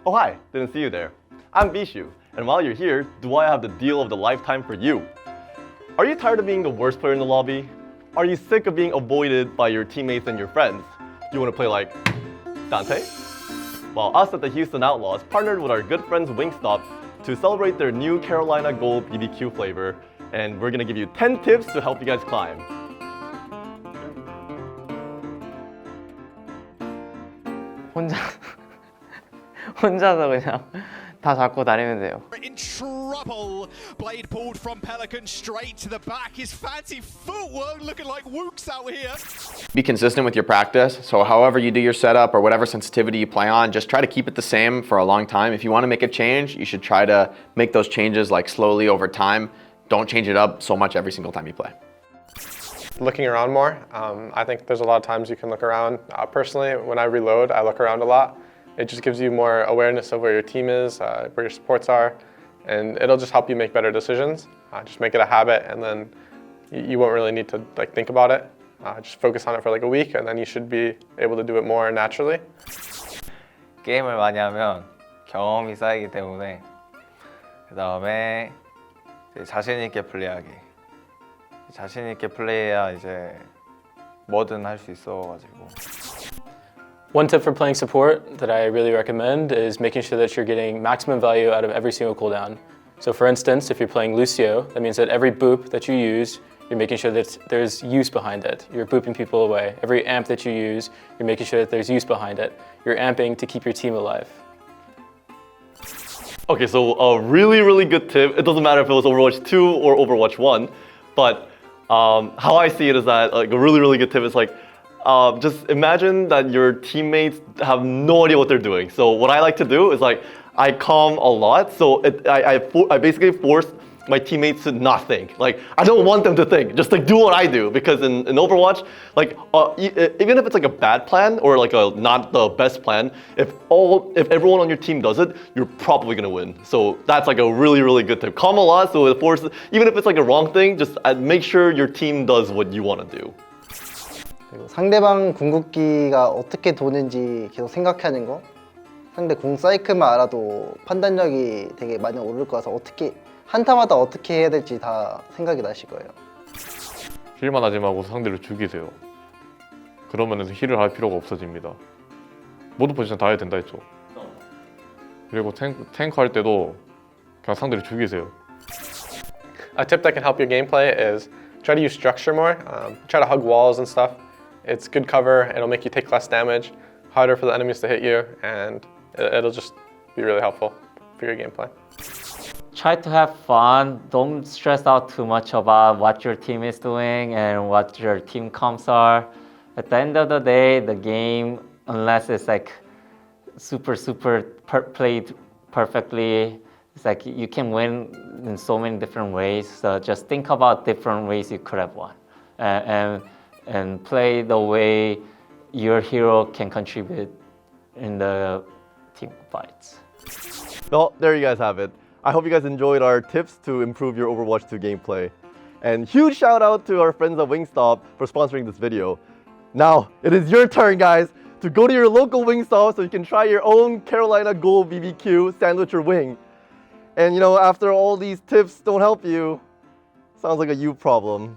Oh hi, didn't see you there. I'm Vishu, and while you're here, do I have the deal of the lifetime for you? Are you tired of being the worst player in the lobby? Are you sick of being avoided by your teammates and your friends? You want to play like Dante? Well, us at the Houston Outlaws partnered with our good friends Wingstop to celebrate their new Carolina Gold BBQ flavor, and we're gonna give you 10 tips to help you guys climb. 혼자서 그냥 다 잡고 다니면 돼요. In trouble. Blade pulled from Pelican straight to the back. His fancy footwork looking like Wooks out here. Be consistent with your practice. So however you do your setup or whatever sensitivity you play on, just try to keep it the same for a long time. If you want to make a change, you should try to make those changes like slowly over time. Don't change it up so much every single time you play. Looking around more. I think there's a lot of times you can look around. Personally, when I reload, I look around a lot. It just gives you more awareness of where your team is, where your supports are, and it'll just help you make better decisions. Just make it a habit, and then you won't really need to think about it. Just focus on it for like a week, and then you should be able to do it more naturally. 게임을 많이 하면 경험이 쌓이기 때문에 그 다음에 자신 있게 플레이하기. 자신 있게 플레이해야 이제 뭐든 할 수 있어가지고. One tip for playing support that I really recommend is making sure that you're getting maximum value out of every single cooldown. So for instance, if you're playing Lucio, that means that every boop that you use, you're making sure that there's use behind it. You're booping people away. Every amp that you use, you're making sure that there's use behind it. You're amping to keep your team alive. Okay, so a really good tip. It doesn't matter if it was Overwatch 2 or Overwatch 1, but how I see it is that like a really good tip is like just imagine that your teammates have no idea what they're doing. So what I like to do is like I calm a lot. So I basically force my teammates to not think. Like I don't want them to think. Just like do what I do, because in Overwatch, like even if it's like a bad plan or like a not the best plan, if everyone on your team does it, you're probably gonna win. So that's like a really good tip. Calm a lot, so it forces, even if it's like a wrong thing, just make sure your team does what you want to do. 그리고 상대방 궁극기가 어떻게 도는지 계속 생각하는 거. 상대 공 사이클만 알아도 판단력이 되게 많이 오를 거라서 어떻게 한타마다 어떻게 해야 될지 다 생각이 나실 거예요. 힐만 하지 말고 상대를 죽이세요. 그러면 힐을 할 필요가 없어집니다. 모든 포지션 다 해야 된다 했죠. 그리고 탱크 할 때도 그냥 상대를 죽이세요. A tip that can help your gameplay is try to use structure more. Try to hug walls and stuff. It's good cover. It'll make you take less damage, harder for the enemies to hit you, and it'll just be really helpful for your gameplay. Try to have fun. Don't stress out too much about what your team is doing and what your team comps are. At the end of the day, the game, unless it's like super played perfectly, it's like you can win in so many different ways. So just think about different ways you could have won, and play the way your hero can contribute in the team fights. Well, there you guys have it. I hope you guys enjoyed our tips to improve your Overwatch 2 gameplay. And huge shout out to our friends at Wingstop for sponsoring this video. Now, it is your turn, guys, to go to your local Wingstop so you can try your own Carolina Gold BBQ sandwich or wing. And you know, after all these tips don't help you, sounds like a you problem.